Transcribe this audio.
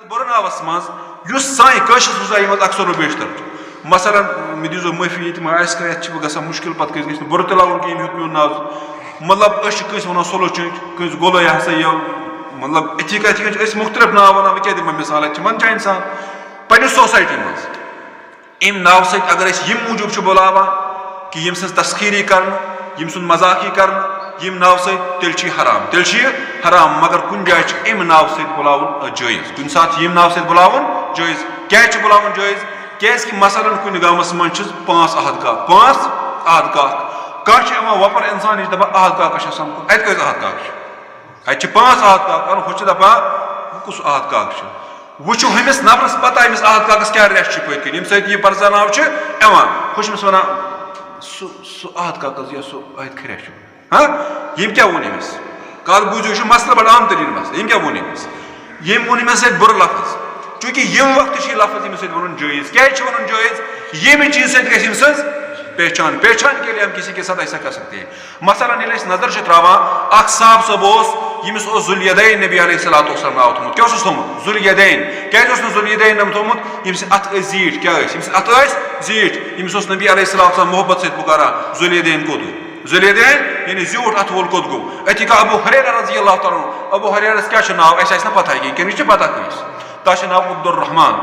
बुर नावस मज सान कशर सोसाइटी मज अक्सर बेशतर मसलन मे दीजो माफी ये बह ग मुश्किल पे कस बुर तुलावन कि हेत मोन नाव मतलब कस वन सोलो चेंज कस गोलो यह हसा ये मतलब इथी कथ मुख्तलिफ नाव वन वह क्या दिम मिसाल मन चा इंसान पे सोसाइटी मज अम नाव सत अगर यम मूजूब बुलावान कि यम सज तस्खीरी कर यम सुन मजाकी कर यम नाव सत तेल हराम मगर कुन जाए अम नाव सत बुलावन जायज़ कुन सात यम नाव सत बुलावन जायज़ क्या बुलावन जायज़ क्या मसलन कुन गामस मज 5 अहद काक कह वपर इंसान दपा अहद काक समको अत कस अहद काक अत 5 अहद काक हु दपा कुस अहद काक वो हमिस नफरस पता अमिस अहद काकस क्या रेश पे यम सत यह परजनाव हुस वन सह अहद काकस या सह अहद खरेश हाँ यम क्या वो अमिस कल बूझो मसला बड़ आम तरीन मसला यम क्या वो अमिस यम वो अमिस बुर लफज चूंकि यम वक्त लफज अमिस वन जायज़ क्या वन जायज़ यम चीज सज पहचान के लिए हम किसी के साथ ऐसा कर सकते हैं मसलन नजर त्रावान साहब सब यमिस जुलयदैन नबी अलैहिस्सलातु वस्सलाम नाव थोमुत क्या थोमुत जुलयदैन क्या जुलयदैन नाम थोमुत यमिस अत जीट क्या यमिस अत जीट यमिस नबी अलैहिस्सलातु वस्सलाम मोहब्बत से पुकारा जुलयदैन कोद जुलयदैन यानी ज्यूट अत वोल कोद गो अति का अबू हुरैरा रज़ियल्लाहु तआला अबू हुरैरा क्या नाव ऐसा पता है कि पता कस ता नाव अब्दुर्रहमान।